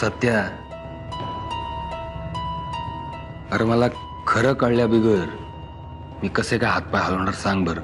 सत्या, अरे मला खरं कळल्या बिगर मी कसे काय हातपाय हलवणार सांग बर.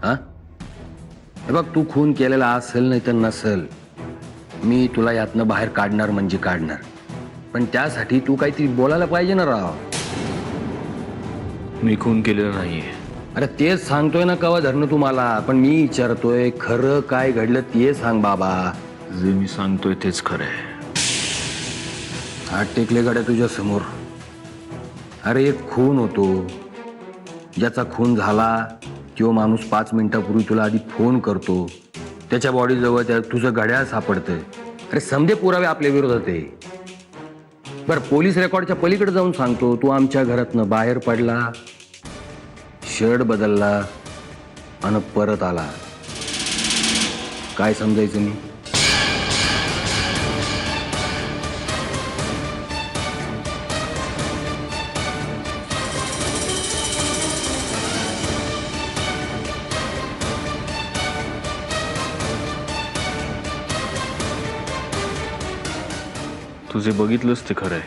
हा, हे बघ, तू खून केलेला असेल नाही तर नसेल, मी तुला यातनं बाहेर काढणार म्हणजे काढणार, पण त्यासाठी तू काहीतरी बोलायला पाहिजे ना राव. मी खून केलेला नाहीये. अरे तेच सांगतोय ना कवा धरणं तुम्हाला, पण मी विचारतोय खरं काय घडलं ते सांग बाबा. जे मी सांगतोय तेच खरं आहे. हात टेकले गाड्या तुझ्या समोर. अरे एक खून होतो, ज्याचा खून झाला तो माणूस 5 मिनिटापूर्वी तुला आधी फोन करतो, त्याच्या बॉडीजवळ त्या तुझं घड्याळ सापडतंय. अरे समजे पुरावे आपल्या विरोधात आहे. बरं, पोलीस रेकॉर्डच्या पलीकडे जाऊन सांगतो, तू आमच्या घरातनं बाहेर पडला, शर्ट बदलला आणि परत आला. काय समजायचं मी? तुझे बघितलंच ते खरं आहे.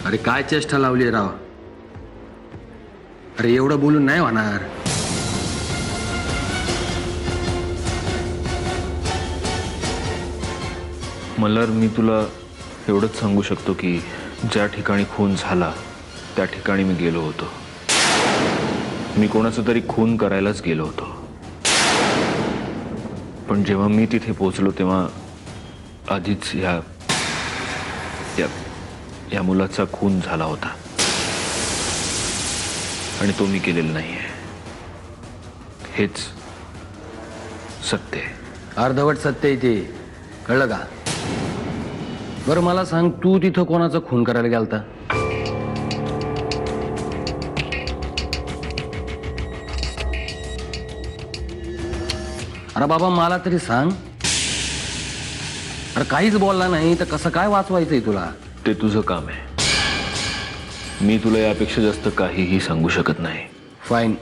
अरे काय चेष्टा लावली राव. अरे एवढं बोलून नाही होणार. मल्हार, मी तुला एवढंच सांगू शकतो की ज्या ठिकाणी खून झाला त्या ठिकाणी मी गेलो होतो. मी कोणाचा तरी खून करायलाच गेलो होतो. पण जेव्हा मी तिथे पोहोचलो तेव्हा आधीच या मुलाचा खून झाला होता आणि तो मी केलेला नाहीये. हेच सत्य आहे. अर्धवट सत्य आहे ते, कळलं का? बरं मला सांग, तू तिथं कोणाचा खून करायला गेलता? अरे बाबा मला तरी सांग. अरे काहीच बोलला नाही तर कसं काय वाचवायचंय तुला? ते तुझं काम आहे. मी तुला यापेक्षा जास्त काहीही सांगू शकत नाही. फाईन,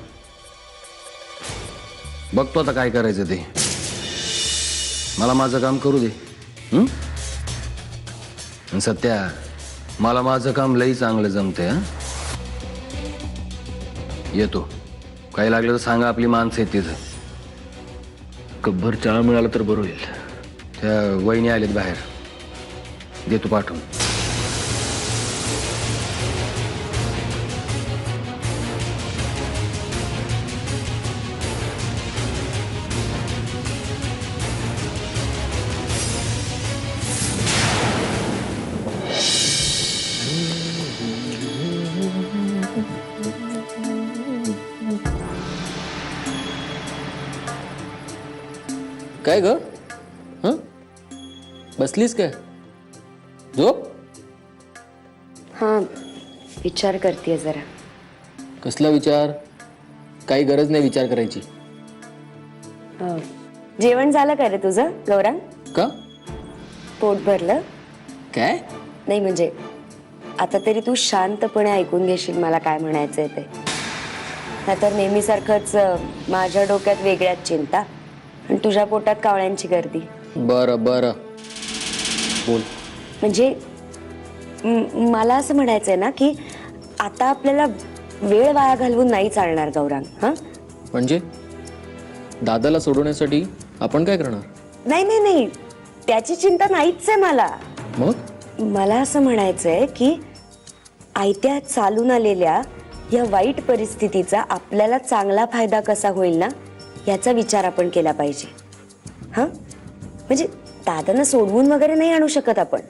बघतो आता काय करायचं ते. मला माझं काम करू दे. आणि सत्या, मला माझं काम लई चांगलं जमतंय. हा, येतो. काही लागलं तर सांगा, आपली माणसं आहेत तिथं. कब्बर चहा मिळाला तर बरं होईल. त्या वहिनी आलेत बाहेर, देतो पाठवून. काय ग? हं, बसलीस काय? झोप. हां, विचार करते जरा. कसला विचार? काही गरज नाही विचार करायची. जेवण झालं का रे तुझं गौरांग? का? पोट भरलं? काय? नाही म्हणजे आता तरी तू शांतपणे ऐकून घेशील मला काय म्हणायचंय ते. नाहीतर नेहमीसारखंच माझ्या डोक्यात वेगळ्याच चिंता आणि तुझ्या पोटात कावळ्यांची गर्दी. बरं बरं बोल. म्हणजे मला असं म्हणायचंय ना की आता आपल्याला वेळ वाया घालवून नाही चालणार गौरांग. हा, म्हणजे दादाला सोडवण्यासाठी आपण काय करणार? नाही नाही नाही, त्याची चिंता नाहीच आहे मला. मग मला असं म्हणायचंय की आयत्या चालून आलेल्या या वाईट परिस्थितीचा आपल्याला चांगला फायदा कसा होईल ना, याचा विचार आपण केला पाहिजे. हा, म्हणजे दादांना सोडवून वगैरे नाही आणू शकत आपण,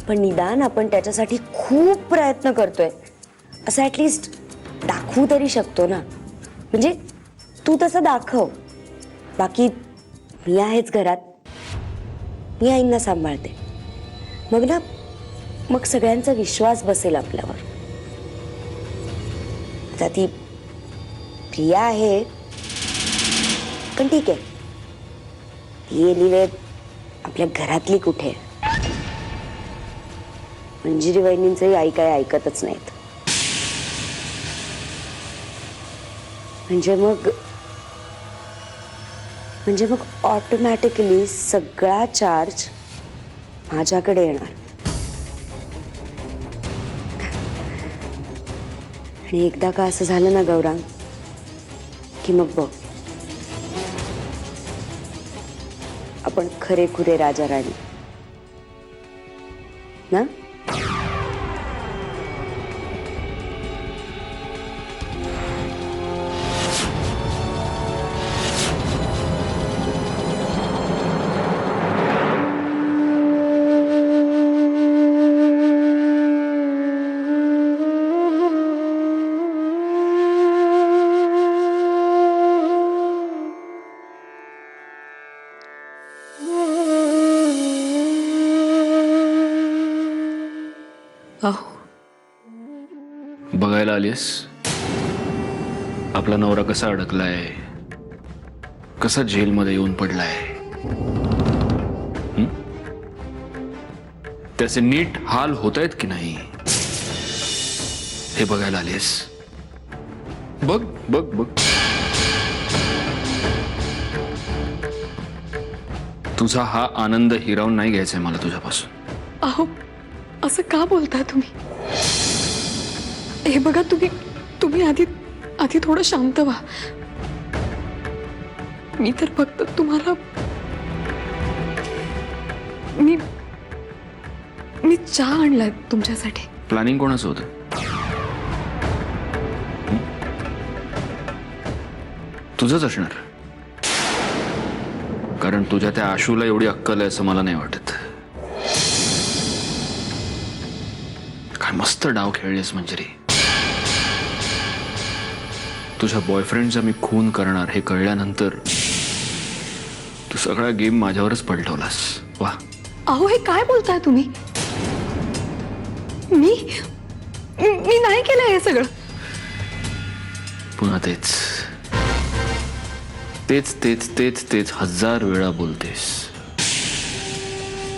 पण निदान आपण त्याच्यासाठी खूप प्रयत्न करतोय असं ऍटलिस्ट दाखवू तरी शकतो ना. म्हणजे तू तसं दाखव. बाकी मी आहेच घरात, मी आईंना सांभाळते. मग सगळ्यांचा विश्वास बसेल आपल्यावर. आता ती प्रिया आहे, पण ठीक आहे, ती गेली वेळ आपल्या घरातली कुठे? मंजिरी वहिनींचंही आई काय ऐकतच नाहीत. म्हणजे मग म्हणजे मग ऑटोमॅटिकली सगळा चार्ज माझ्याकडे येणार. आणि एकदा का असं झालं ना गौरांग, की मग बघ, आपण खरेखुरे राजा राणी ना. अहो बघायला आलीस आपला नवरा कसा अडकलाय, कसा जेलमध्ये येऊन पडलाय. हं? त्याचे नीट हाल होत आहेत की नाही हे बघायला आलीस. बघ बघ बघ. तुझा हा आनंद हिरावून नाही घ्यायचाय मला तुझ्यापासून. अहो असं का बोलताय तुम्ही? हे बघा, तुम्ही आधी थोडं शांत व्हा. मी तर फक्त तुम्हाला मी चहा आणलाय तुमच्यासाठी. प्लॅनिंग कोणाचं होतं? तुझंच असणार, कारण तुझ्या त्या आशूला एवढी अक्कल आहे असं मला नाही वाटत. काय मस्त डाव खेळलीस मंजिरी. तुझ्या बॉयफ्रेंडचा मी खून करणार हे कळल्यानंतर तू सगळा गेम माझ्यावरच पलटवलास. वा. अहो हे काय बोलताय तुम्ही? मी नाही केलं हे सगळं. पुन्हा तेच तेच तेच तेच तेच 1000 वेळा बोलतेस.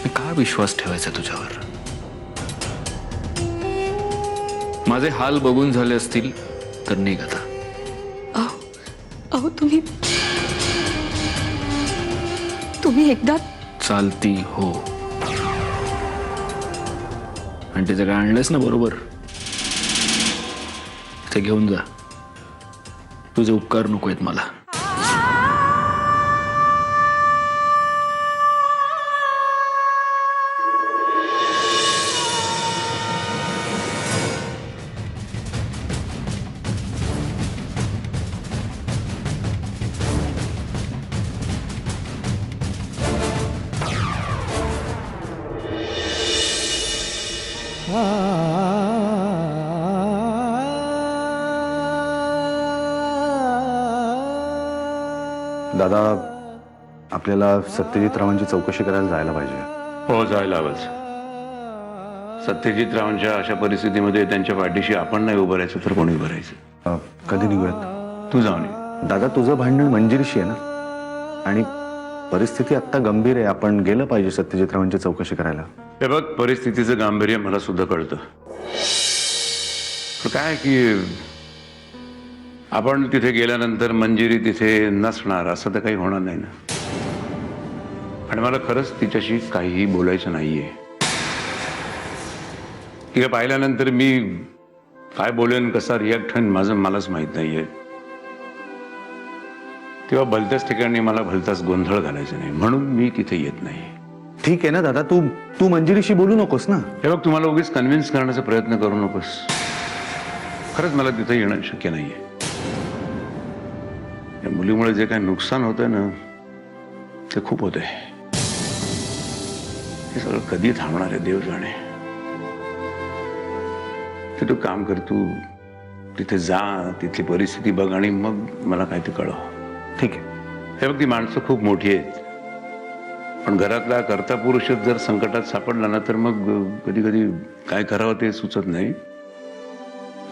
मी काय विश्वास ठेवायचा तुझ्यावर? माझे हाल बघून झाले असतील तर निघ आता. अहो तुम्ही एकदा चालती हो, आणि ते सगळं आणलंस ना बरोबर, ते घेऊन जा. तुझे उपकार नको आहेत मला. दादा, आपल्याला सत्यजित रावांची चौकशी करायला जायला पाहिजे. हो, जायला हवंच. सत्यजित रावांच्या अशा परिस्थितीमध्ये त्यांच्या पाठीशी आपण नाही उभं राहायचं तर कोणी उभं राहायचं? कधी निघूयात? तू जाऊन ये. दादा, तुझं भांडण मंजिरीशी आहे ना, आणि परिस्थिती आत्ता गंभीर आहे. आपण गेलं पाहिजे सत्यजित रावांची चौकशी करायला. हे बघ, परिस्थितीचं गांभीर्य मला सुद्धा कळतं. पण काय की आपण तिथे गेल्यानंतर मंजिरी तिथे नसणार असं तर काही होणार नाही ना. आणि मला खरंच तिच्याशी काहीही बोलायचं नाहीये. तिला पाहिल्यानंतर मी काय बोलेन, कसा रिॲक्ट होईन मलाच माहित नाहीये. तेव्हा भलत्याच ठिकाणी मला भलताच गोंधळ घालायचा नाही, म्हणून मी तिथे येत नाही. ठीक आहे ना दादा, तू मंजिरीशी बोलू नकोस ना. हे बघ, तुम्हाला उगीच कन्व्हिन्स करण्याचा प्रयत्न करू नकोस. खरंच मला तिथे येणं शक्य नाहीये. या मुलीमुळे जे काही नुकसान होतंय ना, ते खूप होतंय. हे सगळं कधी थांबणार आहे देव जाणे. ते तू काम कर, तू तिथे जा, तिथली परिस्थिती बघ आणि मग मला काय ते कळव. ठीक आहे. हे बघ, ती माणसं खूप मोठी आहेत, पण घरातला कर्ता पुरुषच जर संकटात सापडला ना तर मग कधी कधी काय करावं ते सुचत नाही.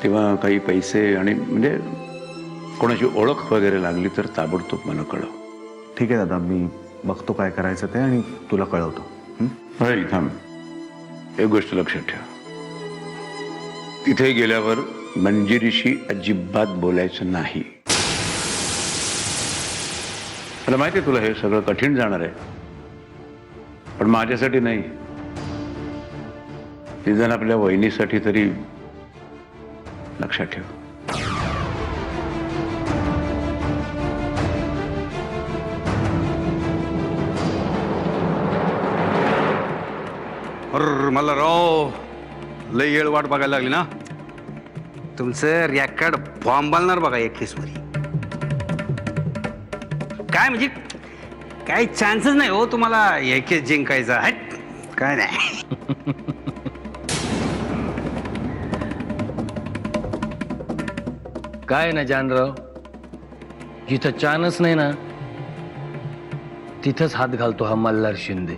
तेव्हा काही पैसे आणि म्हणजे कोणाची ओळख वगैरे लागली तर ताबडतोब मला कळव. ठीक आहे दादा, मी बघतो काय करायचं ते आणि तुला कळवतो. होय, थांब. एक गोष्ट लक्षात ठेव, तिथे गेल्यावर मंजिरीशी अजिबात बोलायचं नाही. मला माहिती आहे तुला हे सगळं कठीण जाणार आहे, पण माझ्यासाठी नाही, निदान आपल्या वहिनीसाठी तरी लक्षात ठेव. मला राव लय येळ वाट बघायला लागली ना. तुमचं रॅकेट फॉर्म बांधणार बघा 21 मध्ये. काय म्हणजे काही चान्सच नाही हो तुम्हाला एक जिंकायचा. हट काय नाही. काय ना जानराव, जिथं चानच नाही ना तिथंच हात घालतो हा मल्हार शिंदे.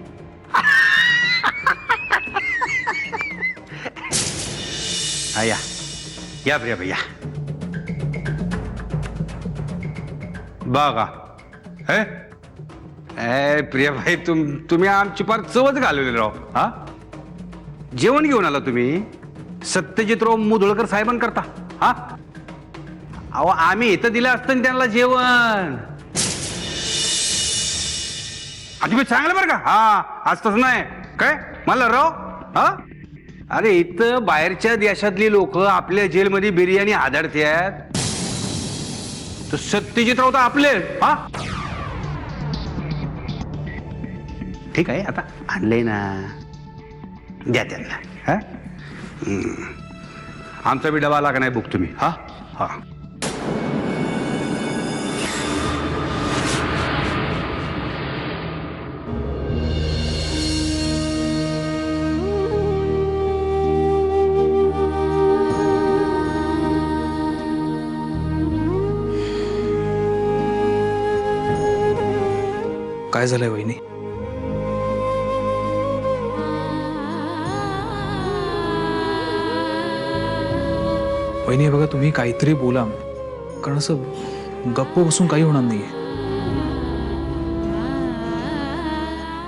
हा या प्रिया भैया बघा. ए प्रिया भाई तुम्ही आमची फार चवच घालवली राव. हा जेवण घेऊन आला तुम्ही सत्यजितराव मुधोळकर साहेबांकरता. हा अहो आम्ही इथं दिलं असतं ना त्यांना जेवण. तुम्ही चांगलं बरं का. हा आज तसं नाही काय मला राव. हा अरे इथं बाहेरच्या देशातली लोक आपल्या जेलमध्ये बिर्याणी आदळतात, तर सत्यजितराव तर आपले. हा ठीक आहे आता आणलंय ना, द्या त्यांना. हा आमचा बी डबा आला का नाही बुक तुम्ही. हा हा काय झालंय वहिनी? वहिनी बघा, तुम्ही काहीतरी बोला, कारण असं गप्प बसून काही होणार नाहीये.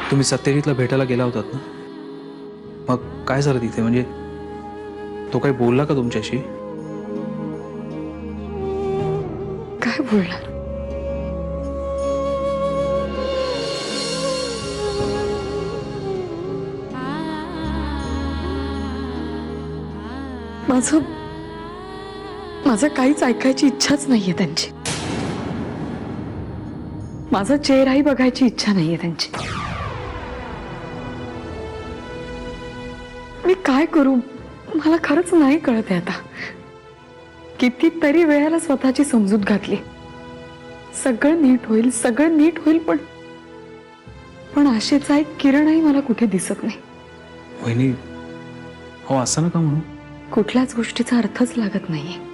तुम्ही सत्यजितला भेटायला गेला होतात ना, मग काय झालं तिथे? म्हणजे तो काही बोलला का तुमच्याशी? काय बोलणार? माझं काहीच ऐकायची इच्छाच नाहीये त्यांची. माझा चेहराही बघायची इच्छा नाहीये त्यांची. मी काय करू मला खरंच नाही कळत आहे आता. कितीतरी वेळेला स्वतःची समजूत घातली, सगळं नीट होईल सगळं नीट होईल, पण आशेचा एक किरणही मला कुठे दिसत नाही. वहिनी हो असं नका म्हणू. कुठल्याच गोष्टीचा अर्थच लागत नाहीये.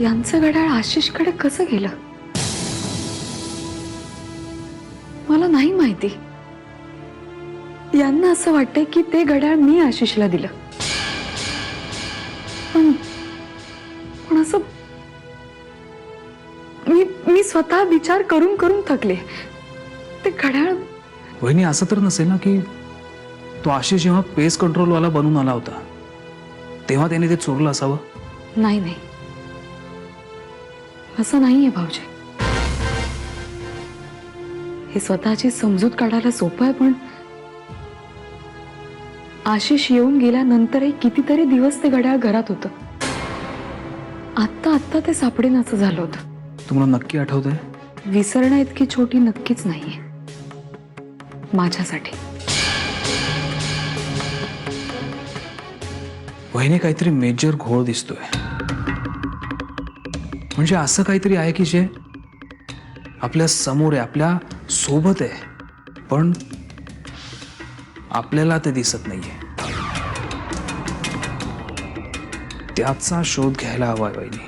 यांचं घड्याळ आशिषकडे कसं गेलं मला नाही माहिती. यांना असं वाटतंय की ते घड्याळ मी आशिषला दिलं, पण असं मी स्वतः विचार करून करून थकले. ते घड्याळ वहिनी असं तर नसेल ना की तो आशिष जेव्हा पेस कंट्रोलवाला बनून आला होता तेव्हा त्याने ते चोरलं असावं? नाही नाही, असं नाहीये भाऊजी. हे स्वतःची समजूत काढायला सोपं आहे, पण आशिष येऊन गेल्यानंतरही कितीतरी दिवस ते घड्याळ घरात होतं. आत्ता ते सापडेनाचं झालं होतं. तुम्हाला नक्की आठवतंय? विसरणं इतकी छोटी नक्कीच नाहीये माझ्यासाठी. वहिनी काहीतरी मेजर घोळ दिसतोय. म्हणजे असं काहीतरी आहे की जे आपल्या समोर आहे, आपल्या सोबत आहे, पण आपल्याला ते दिसत नाहीये. त्याचा शोध घ्यायला हवाय वहिनी.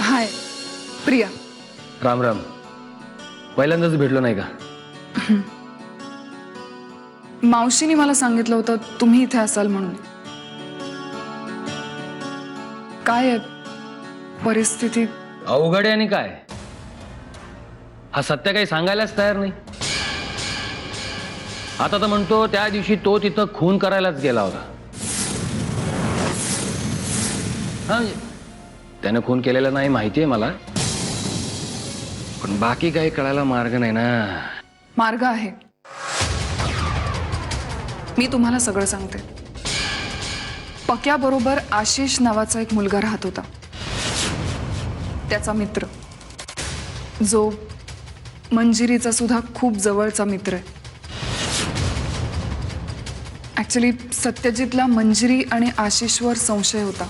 हाय प्रिया. राम राम. पहिल्यांदाच भेटलो नाही का? मावशीने मला सांगितलं होतं तुम्ही इथे असाल म्हणून. काय आहे परिस्थिती? अवघड आहे. आणि काय हा सत्य काही सांगायलाच तयार नाही. आता तर म्हणतो त्या दिवशी तो तिथं खून करायलाच गेला होता. हा त्यानं खून केलेला नाही माहिती आहे मला, पण बाकी काही कळायला मार्ग नाही ना. मार्ग आहे. मी तुम्हाला सगळं सांगते. पक्याबरोबर आशिष नावाचा एक मुलगा राहत होता, त्याचा मित्र, जो मंजिरीचा सुद्धा खूप जवळचा मित्र आहे. ऍक्च्युली सत्यजितला मंजिरी आणि आशिषवर संशय होता,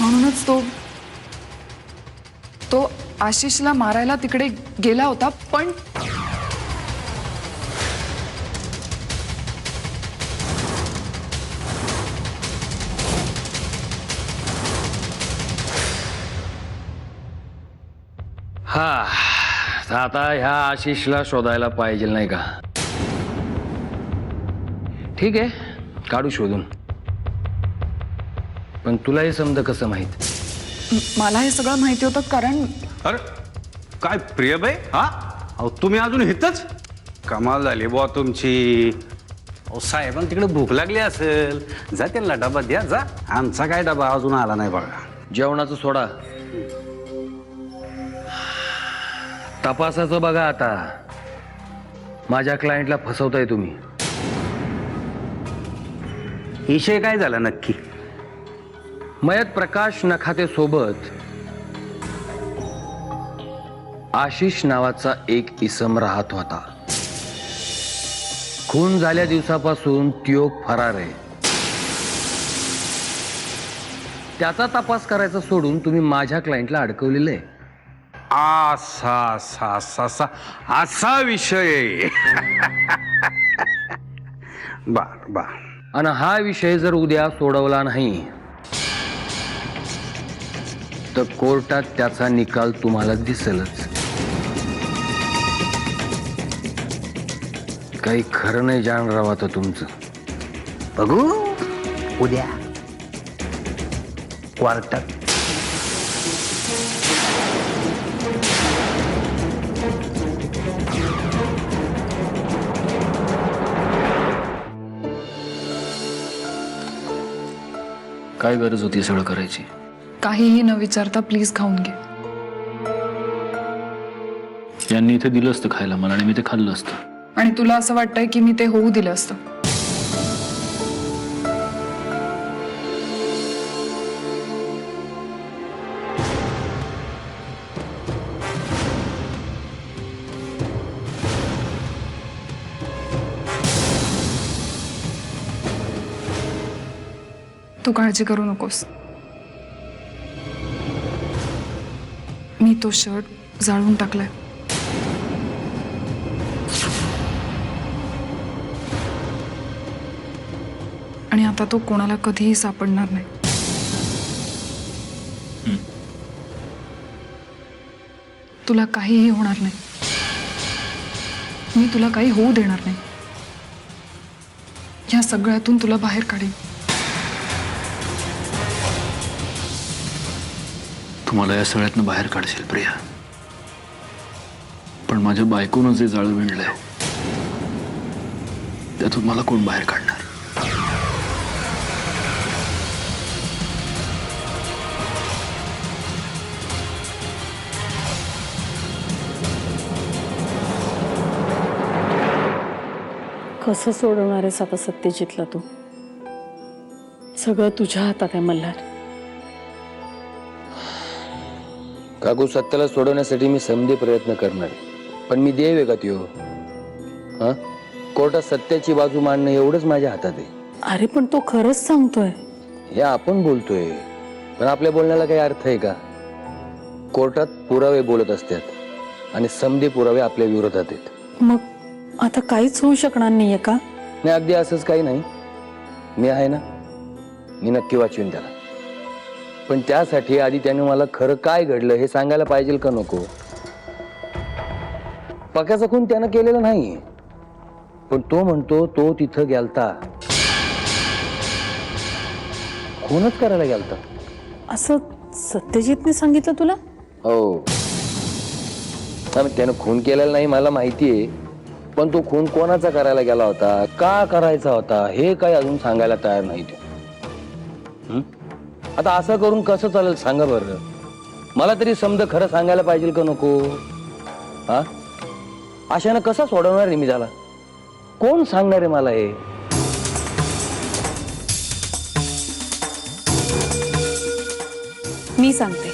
म्हणूनच तो आशिषला मारायला तिकडे गेला होता. पण हा तर आता ह्या आशिषला शोधायला पाहिजे नाही का? ठीक आहे, काढू शोधून. पण तुला हे समजा कसं माहित? मला हे सगळं माहिती होतं कारण अरे काय प्रियबाई, हा अहो तुम्ही अजून इथंच? कमाल झाली बुवा तुमची. अहो साहेबांना तिकडे भूक लागली असेल, जा त्यांना डबा द्या जा. आमचा काय डबा अजून आला नाही बघा. जेवणाचं सोडा, तपासाचं बघा. आता माझ्या क्लायंटला फसवताय तुम्ही. विषय काय झाला नक्की? मयत प्रकाश नखाते सोबत आशिष नावाचा एक इसम राहत होता. खून झाल्या दिवसापासून त्यो फरार आहे. त्याचा तपास करायचा सोडून तुम्ही माझ्या क्लायंटला अडकवलेलं आहे. असा विषय. बर. आणि हा विषय जर उद्या सोडवला नाही तर कोर्टात त्याचा निकाल तुम्हाला दिसेलच. काही खरं नाही जाण राव आता तुमचं. बघू उद्या क्वार्टर. काय गरज होती सगळं करायची? काहीही न विचारता प्लीज खाऊन घे. यांनी इथे दिलं असतं खायला मला आणि मी ते खाल्लं असतं. आणि तुला असं वाटतंय की मी ते होऊ दिलं असतं? तू काळजी करू नकोस. मी तो शर्ट जाळून टाकलाय. आणि आता तो कोणाला कधीही सापडणार नाही. तुला काहीही होणार नाही. मी तुला काही होऊ देणार नाही. या सगळ्यातून तुला बाहेर काढेन. तुम्हाला या सगळ्यातनं बाहेर काढशील प्रिया, पण माझ्या बायकोनं जे जाळं विणलंय त्यातून मला कोण बाहेर काढणार? कसं सोडवणार आहेस आता सत्यजितला तू? सगळं तुझ्या हातात आहे मल्हार. काकू, सत्याला सोडवण्यासाठी मी समधी प्रयत्न करणार, पण मी देव आहे का त्यो? हा, कोर्टात सत्याची बाजू मांडणं एवढंच माझ्या हातात आहे. अरे पण तो खरंच सांगतोय. हे आपण बोलतोय, पण आपल्या बोलण्याला काही अर्थ आहे का? कोर्टात पुरावे बोलत असतात आणि समधी पुरावे आपल्या विरोधात आहेत. मग आता काहीच होऊ शकणार नाहीये का? नाही, अगदी असंच काही नाही. मी आहे ना, मी नक्की वाचवीन त्याला. पण त्यासाठी आधी त्याने मला खरं काय घडलं हे सांगायला पाहिजे का नको? पक्याचा खून त्यानं केलेला नाही, पण तो म्हणतो तो तिथं गेलता, खूनच करायला गेलता. असं सत्यजितने सांगितलं तुला? हो, त्यानं खून केलेला नाही मला माहितीये, पण तो खून कोणाचा करायला गेला होता, का करायचा होता हे काय अजून सांगायला तयार नाही. आता असं करून कसं चालेल सांगा बरं. मला तरी समजा खरं सांगायला पाहिजे का नको? हा, अशानं कसा सोडवणार आहे मी त्याला? कोण सांगणार आहे मला हे? मी सांगते.